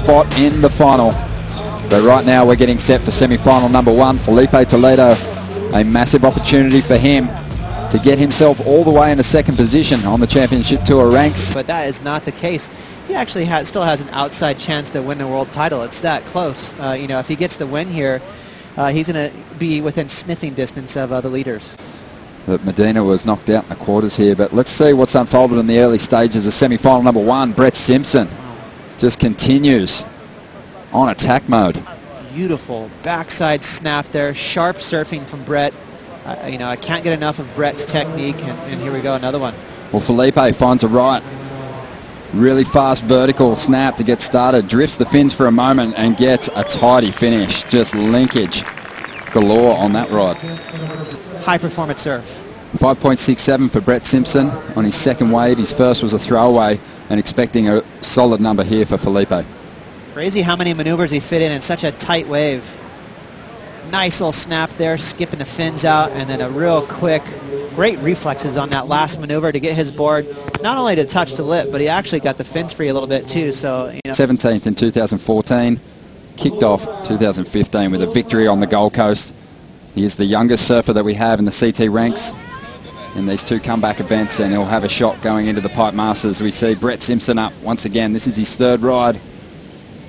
spot in the final. But right now we're getting set for semi-final number 1. Filipe Toledo, a massive opportunity for him to get himself all the way in the second position on the Championship Tour ranks. But that is not the case. He actually still has an outside chance to win a world title. It's that close. You know, if he gets the win here, he's going to be within sniffing distance of the leaders. But Medina was knocked out in the quarters here. But let's see what's unfolded in the early stages of semi-final number 1. Brett Simpson just continues on attack mode. Beautiful backside snap there. Sharp surfing from Brett. You know, I can't get enough of Brett's technique. And here we go, another one. Well, Filipe finds a right. Really fast vertical snap to get started. Drifts the fins for a moment and gets a tidy finish. Just linkage galore on that ride. High performance surf. 5.67 for Brett Simpson on his second wave. His first was a throwaway, and expecting a solid number here for Filipe. Crazy how many maneuvers he fit in such a tight wave. Nice little snap there, skipping the fins out, and then a real quick, great reflexes on that last maneuver to get his board, not only to touch the lip, but he actually got the fins free a little bit too. So, you know. 17th in 2014, kicked off 2015 with a victory on the Gold Coast. He is the youngest surfer that we have in the CT ranks in these 2 comeback events, and he'll have a shot going into the Pipe Masters. We see Brett Simpson up once again. This is his 3rd ride.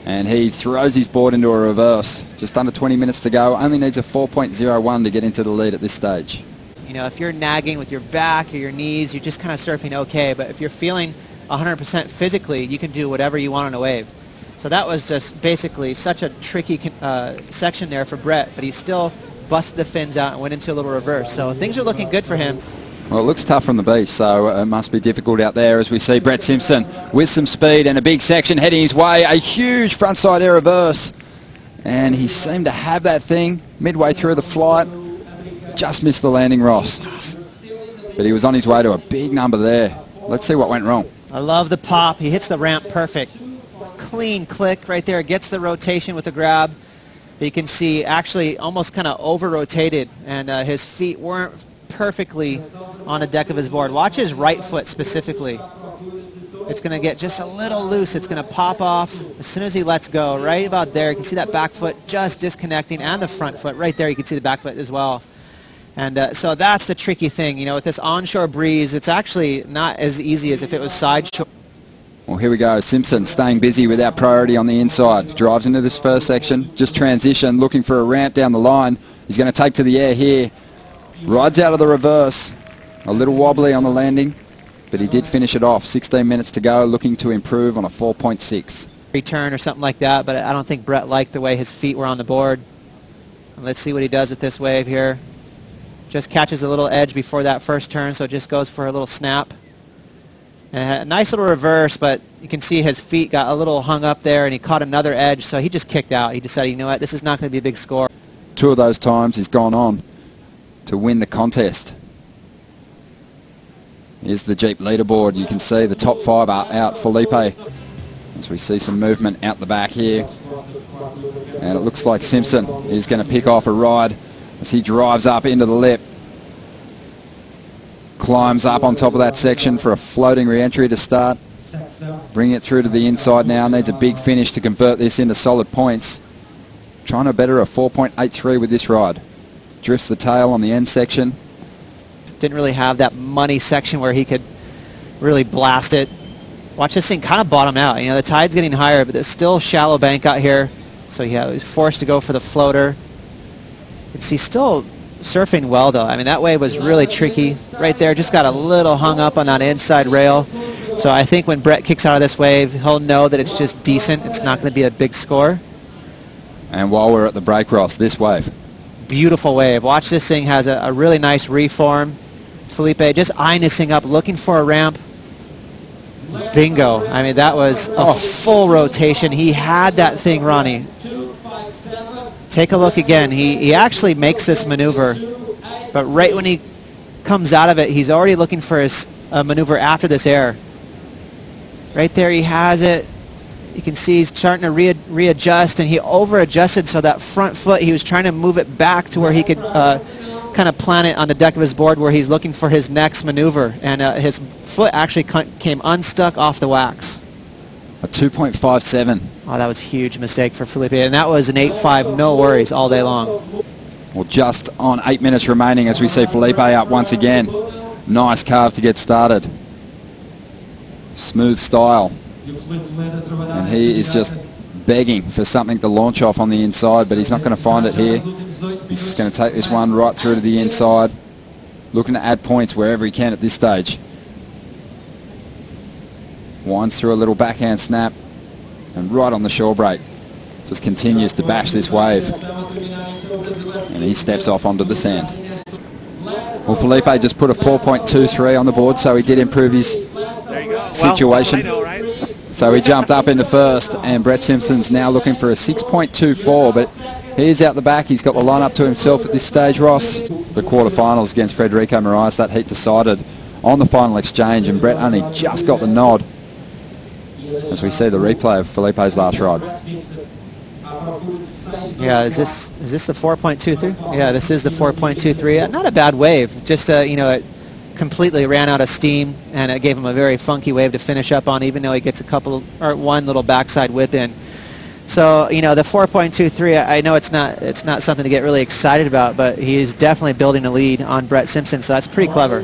And he throws his board into a reverse. Just under 20 minutes to go. Only needs a 4.01 to get into the lead at this stage. You know, if you're nagging with your back or your knees, you're just kind of surfing okay. But if you're feeling 100% physically, you can do whatever you want on a wave. So that was just basically such a tricky section there for Brett. But he still busted the fins out and went into a little reverse. So things are looking good for him. Well, it looks tough from the beach, so it must be difficult out there as we see Brett Simpson with some speed and a big section heading his way. A huge frontside air reverse. And he seemed to have that thing midway through the flight. Just missed the landing, Ross. But he was on his way to a big number there. Let's see what went wrong. I love the pop. He hits the ramp perfect. Clean click right there. Gets the rotation with the grab. You can see actually almost kind of over-rotated, and his feet weren't perfectly on the deck of his board. Watch his right foot specifically. It's going to get just a little loose. It's going to pop off as soon as he lets go. Right about there, you can see that back foot just disconnecting, and the front foot. Right there, you can see the back foot as well. And so that's the tricky thing. You know, with this onshore breeze, it's actually not as easy as if it was sideshore. Well, here we go. Simpson staying busy with our priority on the inside. Drives into this first section. Just transition, looking for a ramp down the line. He's going to take to the air here. Rides out of the reverse. A little wobbly on the landing, but he did finish it off. 16 minutes to go, looking to improve on a 4.6. Return or something like that, but I don't think Brett liked the way his feet were on the board. And let's see what he does with this wave here. Just catches a little edge before that first turn, so it just goes for a little snap. And a nice little reverse, but you can see his feet got a little hung up there, and he caught another edge, so he just kicked out. He decided, you know what, this is not going to be a big score. 2 of those times he's gone on to win the contest. Here's the Jeep leaderboard. You can see the top 5 are out. Filipe, as we see some movement out the back here. And it looks like Simpson is going to pick off a ride as he drives up into the lip. Climbs up on top of that section for a floating re-entry to start. Bring it through to the inside now. Needs a big finish to convert this into solid points. Trying to better a 4.83 with this ride. Drifts the tail on the end section. Didn't really have that money section where he could really blast it. Watch this thing kind of bottom out. You know, the tide's getting higher, but there's still shallow bank out here. So yeah, he was forced to go for the floater. It's he's still surfing well though. I mean, that wave was really tricky. Right there, just got a little hung up on that inside rail. So I think when Brett kicks out of this wave, he'll know that it's just decent. It's not going to be a big score. And while we're at the break, Ross, this wave. Beautiful wave. Watch this thing has a really nice reform. Filipe just eyeing up, looking for a ramp. Bingo. I mean, that was a full rotation. He had that thing, Ronnie. Take a look again. He actually makes this maneuver, but right when he comes out of it, he's already looking for his maneuver after this air. Right there, he has it. You can see he's starting to readjust, and he over-adjusted, so that front foot, he was trying to move it back to where he could kind of plant it on the deck of his board where he's looking for his next maneuver, and his foot actually came unstuck off the wax. A 2.57 Oh, that was a huge mistake for Filipe, and that was an 8-5, no worries, all day long. Well, just on 8 minutes remaining as we see Filipe up once again. Nice carve to get started. Smooth style. And he is just begging for something to launch off on the inside, but he's not going to find it here. He's just going to take this one right through to the inside, looking to add points wherever he can at this stage. Winds through a little backhand snap, and right on the shore break. Just continues to bash this wave. And he steps off onto the sand. Well, Filipe just put a 4.23 on the board, so he did improve his situation. Well, I know, right? So he jumped up into first, and Brett Simpson's now looking for a 6.24, but he's out the back. He's got the line up to himself at this stage, Ross. The quarterfinals against Frederico Moraes, that heat decided on the final exchange, and Brett only just got the nod as we see the replay of Filipe's last ride. Yeah, is this the 4.23? Yeah, this is the 4.23. Not a bad wave. Just you know, it completely ran out of steam, and it gave him a very funky wave to finish up on, even though he gets one little backside whip in. So, you know, the 4.23, I know it's not something to get really excited about, but he is definitely building a lead on Brett Simpson, so that's pretty clever.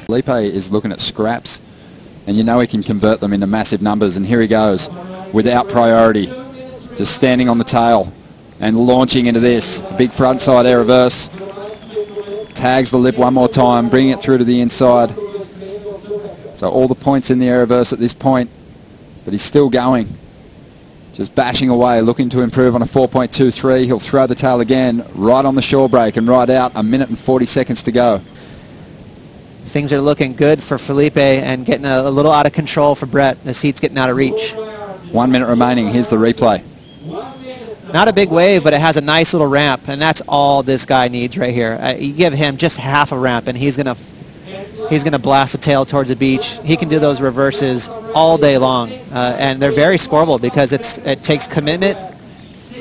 Filipe is looking at scraps, and you know he can convert them into massive numbers, and here he goes without priority, just standing on the tail and launching into this big frontside air reverse. Tags the lip one more time, bringing it through to the inside. So all the points in the air reverse at this point, but he's still going. Just bashing away, looking to improve on a 4.23. He'll throw the tail again, right on the shore break and right out. 1 minute and 40 seconds to go. Things are looking good for Filipe and getting a little out of control for Brett. This heat's getting out of reach. 1 minute remaining. Here's the replay. Not a big wave, but it has a nice little ramp, and that's all this guy needs right here. You give him just half a ramp, and he's gonna blast the tail towards the beach. He can do those reverses all day long, and they're very scoreable because it takes commitment.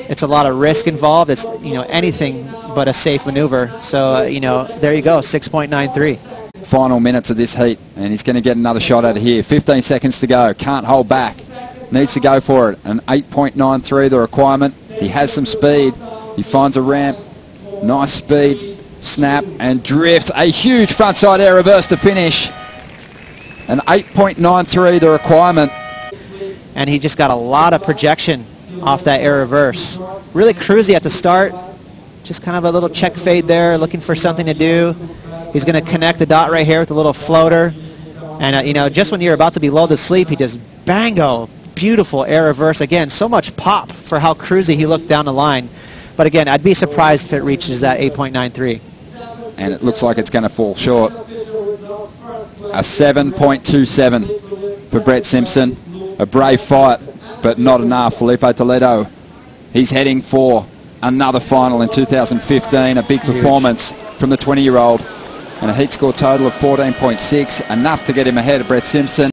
It's a lot of risk involved. It's, you know, anything but a safe maneuver. So you know, there you go, 6.93. Final minutes of this heat, and he's going to get another shot out of here. 15 seconds to go. Can't hold back. Needs to go for it. An 8.93 the requirement. He has some speed. He finds a ramp. Nice speed. Snap and drift. A huge frontside air reverse to finish. An 8.93 the requirement. And he just got a lot of projection off that air reverse. Really cruisy at the start. Just kind of a little check fade there, looking for something to do. He's going to connect the dot right here with a little floater. And, you know, just when you're about to be lulled to sleep, he just bango. Beautiful air reverse. Again, so much pop for how cruisy he looked down the line. But again, I'd be surprised if it reaches that 8.93. And it looks like it's going to fall short. A 7.27 for Brett Simpson. A brave fight, but not enough. Filipe Toledo, he's heading for another final in 2015. A big performance from the 20-year-old. And a heat score total of 14.6, enough to get him ahead of Brett Simpson.